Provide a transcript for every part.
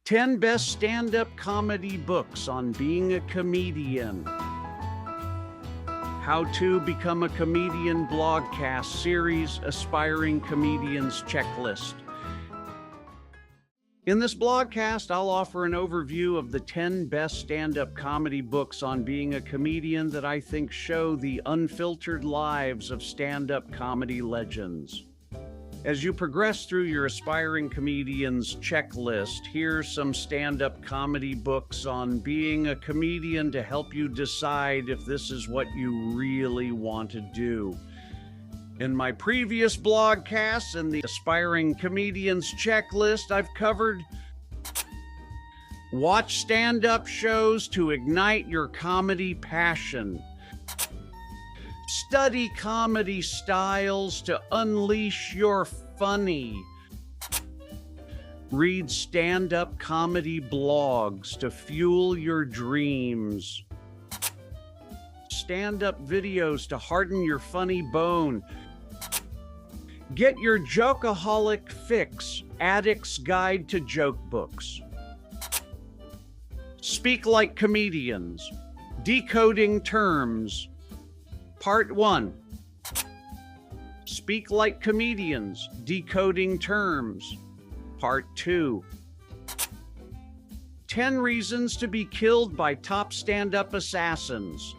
10 best stand-up comedy books on being a comedian. How to become a comedian blogcast series, Aspiring Comedians Checklist. In this blogcast, I'll offer an overview of the 10 best stand-up comedy books on being a comedian that I think show the unfiltered lives of stand-up comedy legends. As you progress through your Aspiring Comedians checklist, here's some stand-up comedy books on being a comedian to help you decide if this is what you really want to do. In my previous blogcasts and the Aspiring Comedians checklist, I've covered watch stand-up shows to ignite your comedy passion, study comedy styles to unleash your funny, read stand-up comedy blogs to fuel your dreams, stand-up videos to harden your funny bone, get your jokeaholic fix, Addict's Guide to Joke Books, Speak Like Comedians, Decoding Terms, Part 1. Speak Like Comedians, Decoding Terms. Part 2. 10 Reasons to be Killed by Top Stand-Up Assassins.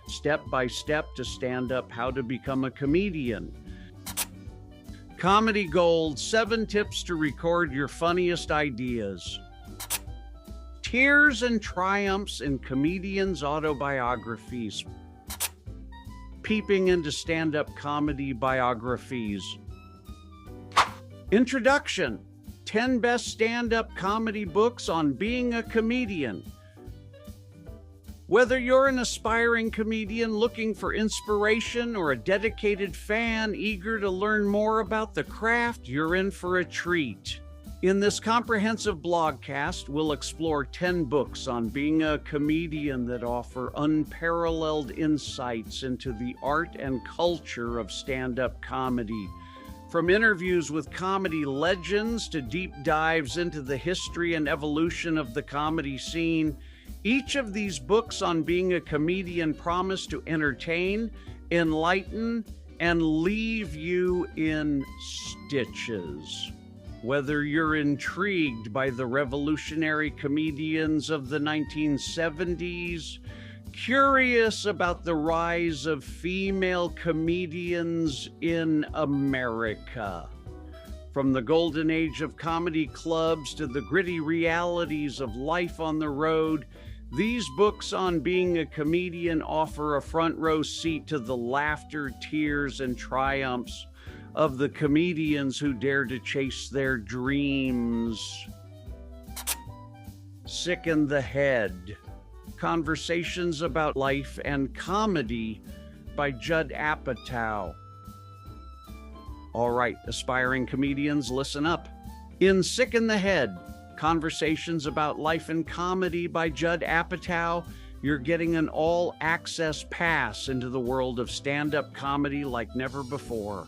Step by Step to Stand Up, How to Become a Comedian. Comedy Gold, 7 Tips to Record Your Funniest Ideas. Tears and Triumphs in Comedians' Autobiographies. Peeping into stand-up comedy biographies. Introduction: 10 best stand-up comedy books on being a comedian. Whether you're an aspiring comedian looking for inspiration or a dedicated fan eager to learn more about the craft, you're in for a treat. In this comprehensive blogcast, we'll explore 10 books on being a comedian that offer unparalleled insights into the art and culture of stand-up comedy. From interviews with comedy legends to deep dives into the history and evolution of the comedy scene, each of these books on being a comedian promise to entertain, enlighten, and leave you in stitches. Whether you're intrigued by the revolutionary comedians of the 1970s, curious about the rise of female comedians in America, from the golden age of comedy clubs to the gritty realities of life on the road, these books on being a comedian offer a front row seat to the laughter, tears, and triumphs of the comedians who dare to chase their dreams. Sick in the Head: Conversations About Life and Comedy by Judd Apatow. All right, aspiring comedians, listen up. In Sick in the Head: Conversations About Life and Comedy by Judd Apatow, you're getting an all-access pass into the world of stand-up comedy like never before.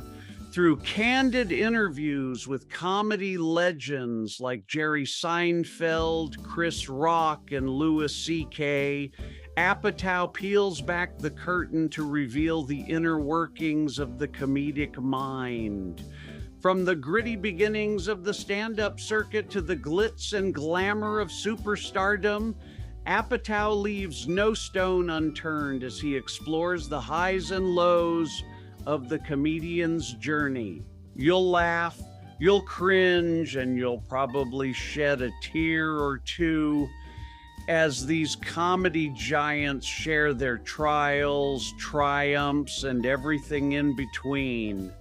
Through candid interviews with comedy legends like Jerry Seinfeld, Chris Rock, and Louis C.K., Apatow peels back the curtain to reveal the inner workings of the comedic mind. From the gritty beginnings of the stand-up circuit to the glitz and glamour of superstardom, Apatow leaves no stone unturned as he explores the highs and lows of the comedian's journey. You'll laugh, you'll cringe, and you'll probably shed a tear or two as these comedy giants share their trials, triumphs, and everything in between.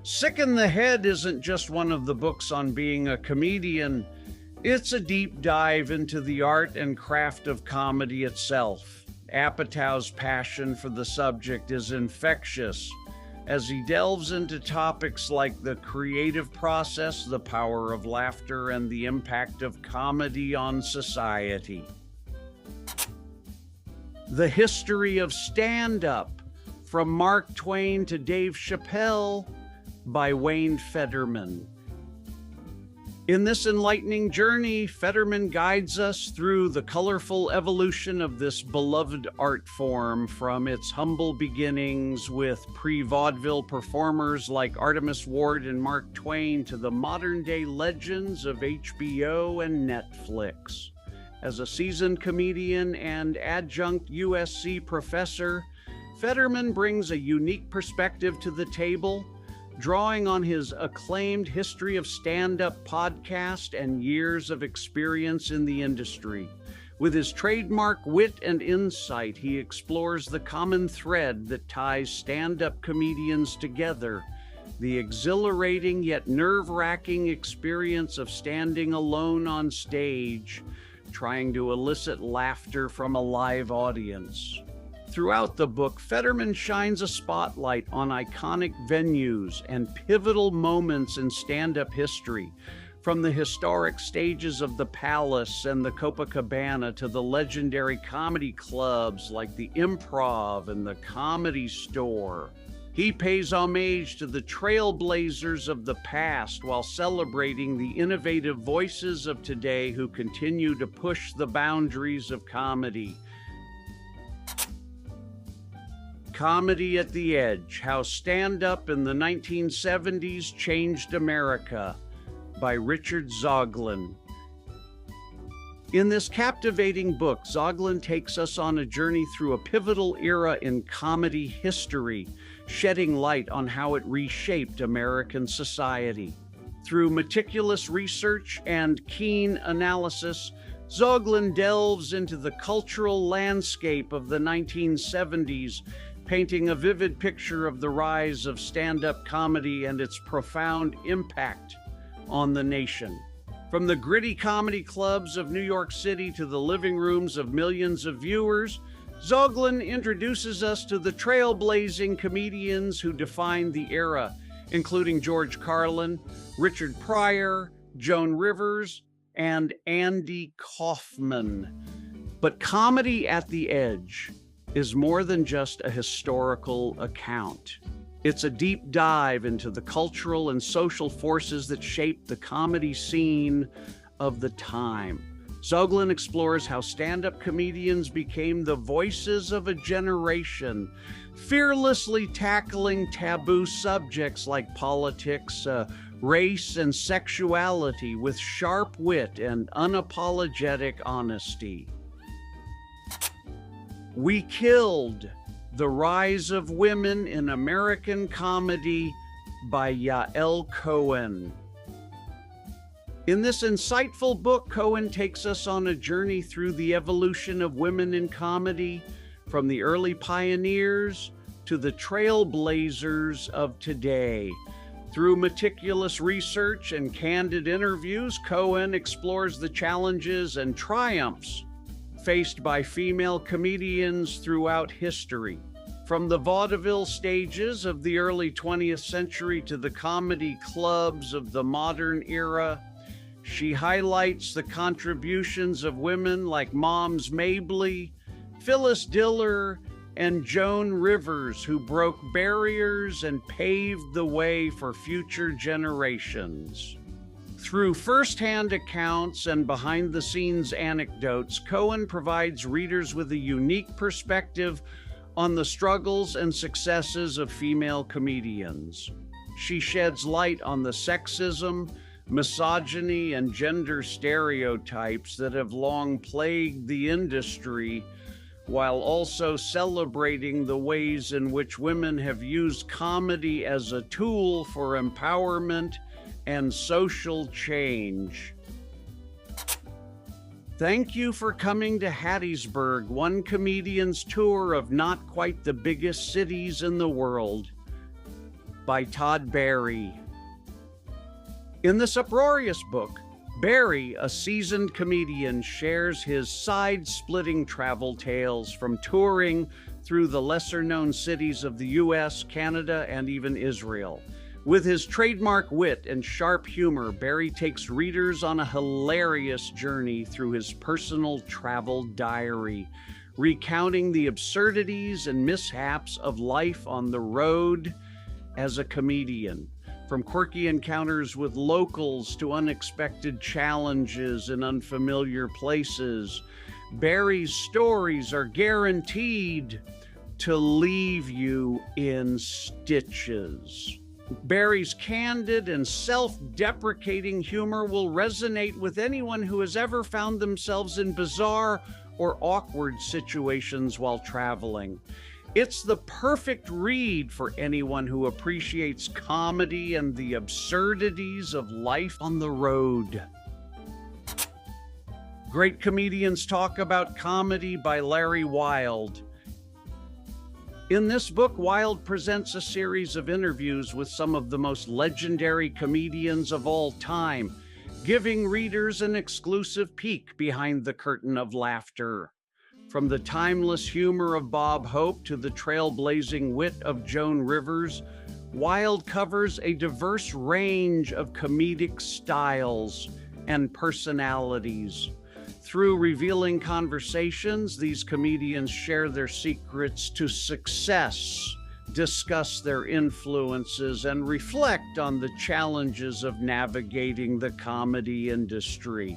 Sick in the Head isn't just one of the books on being a comedian. It's a deep dive into the art and craft of comedy itself. Apatow's passion for the subject is infectious as he delves into topics like the creative process, the power of laughter, and the impact of comedy on society. The History of Stand-Up: From Mark Twain to Dave Chappelle by Wayne Federman. In this enlightening journey, Fetterman guides us through the colorful evolution of this beloved art form, from its humble beginnings with pre-vaudeville performers like Artemus Ward and Mark Twain to the modern-day legends of HBO and Netflix. As a seasoned comedian and adjunct USC professor, Fetterman brings a unique perspective to the table, drawing on his acclaimed History of Stand-Up podcast and years of experience in the industry. With his trademark wit and insight, he explores the common thread that ties stand-up comedians together, the exhilarating yet nerve-wracking experience of standing alone on stage, trying to elicit laughter from a live audience. Throughout the book, Fetterman shines a spotlight on iconic venues and pivotal moments in stand-up history, from the historic stages of the Palace and the Copacabana to the legendary comedy clubs like the Improv and the Comedy Store. He pays homage to the trailblazers of the past while celebrating the innovative voices of today who continue to push the boundaries of comedy. Comedy at the Edge: How Stand-Up in the 1970s Changed America, by Richard Zoglin. In this captivating book, Zoglin takes us on a journey through a pivotal era in comedy history, shedding light on how it reshaped American society. Through meticulous research and keen analysis, Zoglin delves into the cultural landscape of the 1970s, painting a vivid picture of the rise of stand-up comedy and its profound impact on the nation. From the gritty comedy clubs of New York City to the living rooms of millions of viewers, Zoglin introduces us to the trailblazing comedians who defined the era, including George Carlin, Richard Pryor, Joan Rivers, and Andy Kaufman. But Comedy at the Edge is more than just a historical account. It's a deep dive into the cultural and social forces that shaped the comedy scene of the time. Zoglin explores how stand-up comedians became the voices of a generation, fearlessly tackling taboo subjects like politics, race, and sexuality with sharp wit and unapologetic honesty. We Killed: The Rise of Women in American Comedy, by Yael Cohen. In this insightful book, Cohen takes us on a journey through the evolution of women in comedy, from the early pioneers to the trailblazers of today. Through meticulous research and candid interviews, Cohen explores the challenges and triumphs faced by female comedians throughout history. From the vaudeville stages of the early 20th century to the comedy clubs of the modern era, she highlights the contributions of women like Moms Mabley, Phyllis Diller, and Joan Rivers, who broke barriers and paved the way for future generations. Through first-hand accounts and behind-the-scenes anecdotes, Cohen provides readers with a unique perspective on the struggles and successes of female comedians. She sheds light on the sexism, misogyny, and gender stereotypes that have long plagued the industry, while also celebrating the ways in which women have used comedy as a tool for empowerment and social change. Thank you for coming to Hattiesburg, one comedian's tour of not quite the biggest cities in the world, by Todd Barry. In this uproarious book, Barry, a seasoned comedian, shares his side-splitting travel tales from touring through the lesser-known cities of the US, Canada, and even Israel. With his trademark wit and sharp humor, Barry takes readers on a hilarious journey through his personal travel diary, recounting the absurdities and mishaps of life on the road as a comedian. From quirky encounters with locals to unexpected challenges in unfamiliar places, Barry's stories are guaranteed to leave you in stitches. Barry's candid and self-deprecating humor will resonate with anyone who has ever found themselves in bizarre or awkward situations while traveling. It's the perfect read for anyone who appreciates comedy and the absurdities of life on the road. Great Comedians Talk About Comedy by Larry Wilde. In this book, Wilde presents a series of interviews with some of the most legendary comedians of all time, giving readers an exclusive peek behind the curtain of laughter. From the timeless humor of Bob Hope to the trailblazing wit of Joan Rivers, Wilde covers a diverse range of comedic styles and personalities. Through revealing conversations, these comedians share their secrets to success, discuss their influences, and reflect on the challenges of navigating the comedy industry.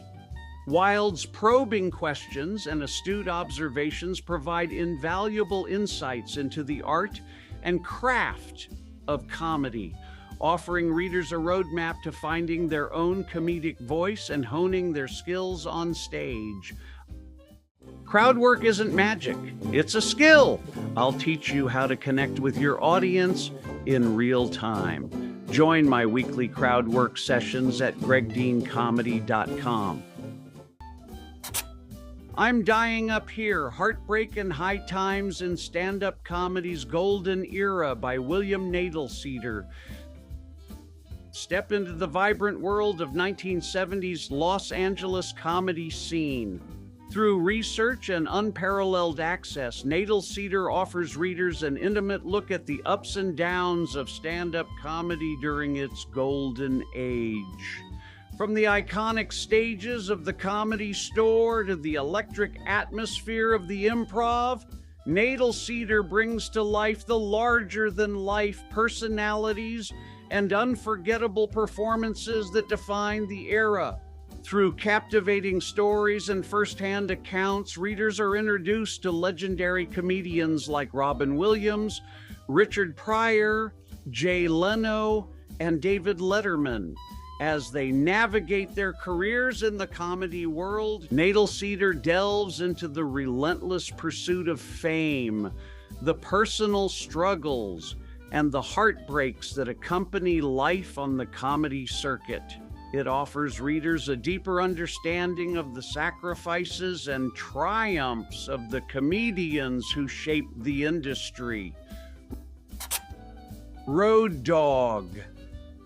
Wilde's probing questions and astute observations provide invaluable insights into the art and craft of comedy, offering readers a roadmap to finding their own comedic voice and honing their skills on stage. Crowd work isn't magic, it's a skill. I'll teach you how to connect with your audience in real time. Join my weekly crowd work sessions at gregdeancomedy.com. I'm Dying Up Here, Heartbreak and High Times in Stand-Up Comedy's Golden Era by William Nadelceder. Step into the vibrant world of 1970s Los Angeles comedy scene. Through research and unparalleled access, Nadelceder offers readers an intimate look at the ups and downs of stand-up comedy during its golden age. From the iconic stages of the Comedy Store to the electric atmosphere of the Improv, Nadelceder brings to life the larger-than-life personalities and unforgettable performances that define the era. Through captivating stories and first-hand accounts, readers are introduced to legendary comedians like Robin Williams, Richard Pryor, Jay Leno, and David Letterman. As they navigate their careers in the comedy world, Nadelceder delves into the relentless pursuit of fame, the personal struggles, and the heartbreaks that accompany life on the comedy circuit. It offers readers a deeper understanding of the sacrifices and triumphs of the comedians who shaped the industry. Road Dog.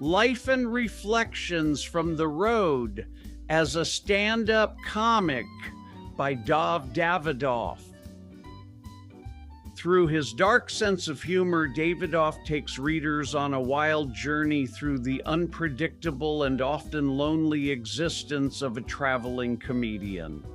Life and Reflections from the Road as a Stand-Up Comic by Dov Davidoff. Through his dark sense of humor, Davidoff takes readers on a wild journey through the unpredictable and often lonely existence of a traveling comedian.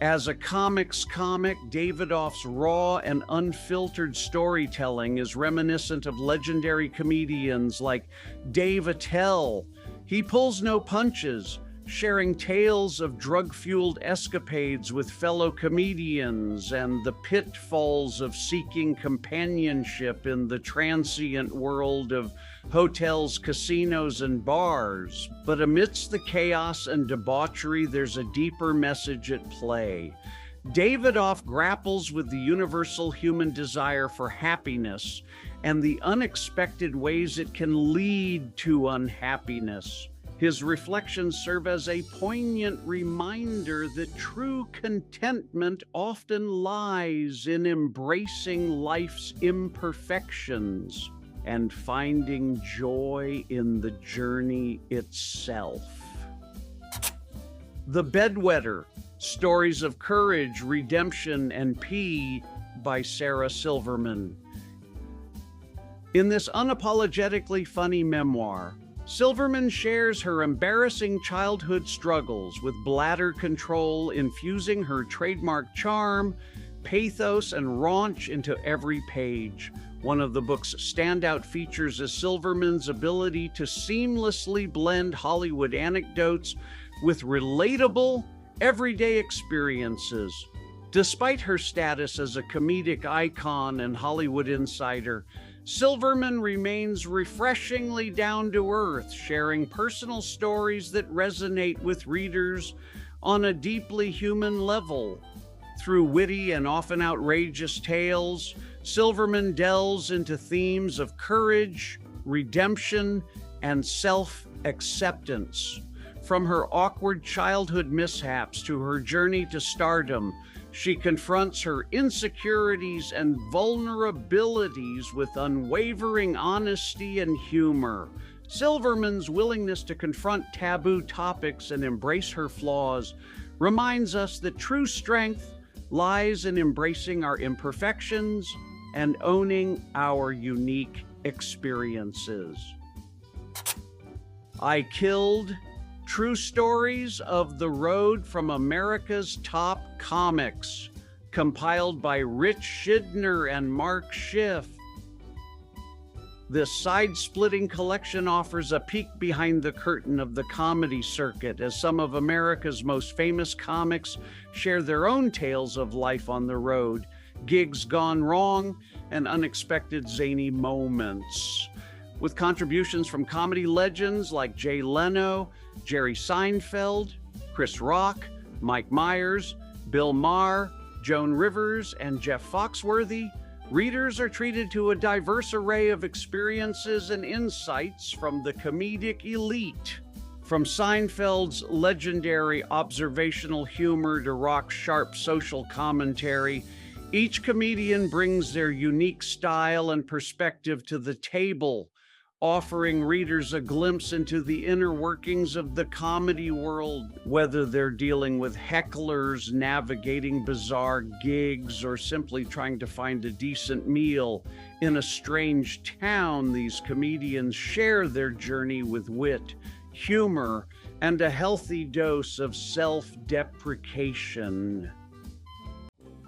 As a comics comic, Davidoff's raw and unfiltered storytelling is reminiscent of legendary comedians like Dave Attell. He pulls no punches, sharing tales of drug-fueled escapades with fellow comedians and the pitfalls of seeking companionship in the transient world of hotels, casinos, and bars. But amidst the chaos and debauchery, there's a deeper message at play. Davidoff grapples with the universal human desire for happiness and the unexpected ways it can lead to unhappiness. His reflections serve as a poignant reminder that true contentment often lies in embracing life's imperfections and finding joy in the journey itself. The Bedwetter, Stories of Courage, Redemption, and Pee by Sarah Silverman. In this unapologetically funny memoir, Silverman shares her embarrassing childhood struggles with bladder control, infusing her trademark charm, pathos, and raunch into every page. One of the book's standout features is Silverman's ability to seamlessly blend Hollywood anecdotes with relatable, everyday experiences. Despite her status as a comedic icon and Hollywood insider, Silverman remains refreshingly down to earth, sharing personal stories that resonate with readers on a deeply human level. Through witty and often outrageous tales, Silverman delves into themes of courage, redemption, and self-acceptance. From her awkward childhood mishaps to her journey to stardom, she confronts her insecurities and vulnerabilities with unwavering honesty and humor. Silverman's willingness to confront taboo topics and embrace her flaws reminds us that true strength lies in embracing our imperfections and owning our unique experiences. I Killed: True Stories of the Road from America's Top Comics, compiled by Rich Shidner and Mark Schiff. This side-splitting collection offers a peek behind the curtain of the comedy circuit as some of America's most famous comics share their own tales of life on the road, gigs gone wrong, and unexpected zany moments. With contributions from comedy legends like Jay Leno, Jerry Seinfeld, Chris Rock, Mike Myers, Bill Maher, Joan Rivers, and Jeff Foxworthy, readers are treated to a diverse array of experiences and insights from the comedic elite. From Seinfeld's legendary observational humor to Rock's sharp social commentary, each comedian brings their unique style and perspective to the table, offering readers a glimpse into the inner workings of the comedy world, whether they're dealing with hecklers, navigating bizarre gigs, or simply trying to find a decent meal in a strange town. These comedians share their journey with wit, humor, and a healthy dose of self-deprecation.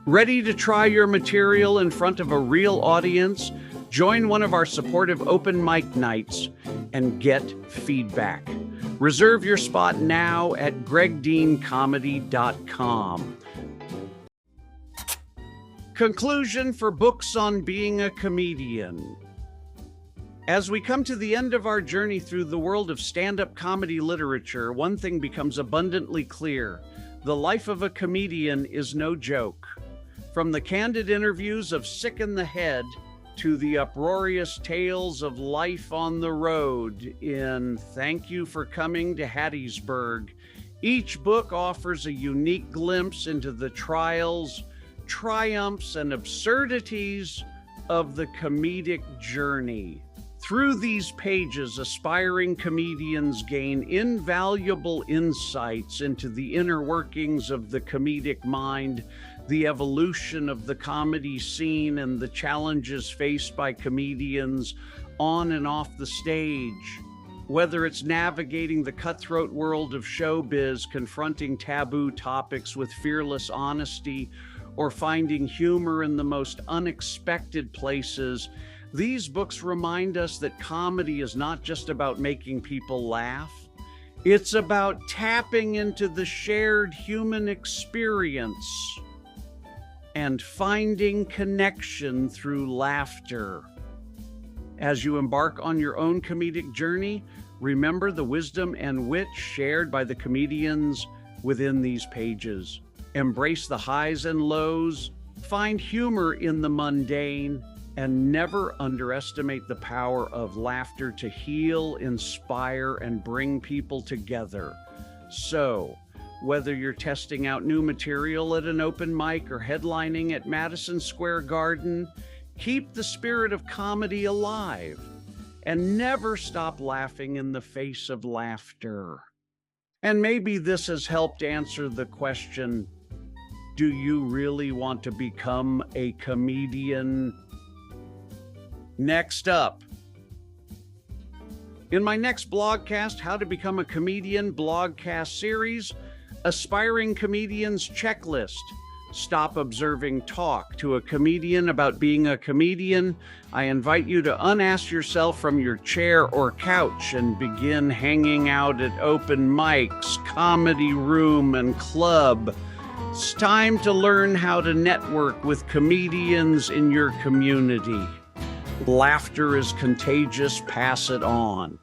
Ready to try your material in front of a real audience? Join one of our supportive open mic nights and get feedback. Reserve your spot now at gregdeancomedy.com. Conclusion for books on being a comedian. As we come to the end of our journey through the world of stand-up comedy literature, one thing becomes abundantly clear: the life of a comedian is no joke. From the candid interviews of Sick in the Head to the uproarious tales of life on the road in Thank You for Coming to Hattiesburg, each book offers a unique glimpse into the trials, triumphs, and absurdities of the comedic journey. Through these pages, aspiring comedians gain invaluable insights into the inner workings of the comedic mind, the evolution of the comedy scene, and the challenges faced by comedians on and off the stage. Whether it's navigating the cutthroat world of showbiz, confronting taboo topics with fearless honesty, or finding humor in the most unexpected places, these books remind us that comedy is not just about making people laugh. It's about tapping into the shared human experience and finding connection through laughter. As you embark on your own comedic journey, remember the wisdom and wit shared by the comedians within these pages. Embrace the highs and lows, find humor in the mundane, and never underestimate the power of laughter to heal, inspire, and bring people together. So, whether you're testing out new material at an open mic or headlining at Madison Square Garden, keep the spirit of comedy alive and never stop laughing in the face of laughter. And maybe this has helped answer the question, do you really want to become a comedian? Next up, in my next blogcast, How to Become a Comedian blogcast series, Aspiring Comedians Checklist, Stop observing talk to a comedian about being a comedian. I invite you to unask yourself from your chair or couch and begin hanging out at open mics, comedy room, and club. It's time to learn how to network with comedians in your community. Laughter is contagious. Pass it on.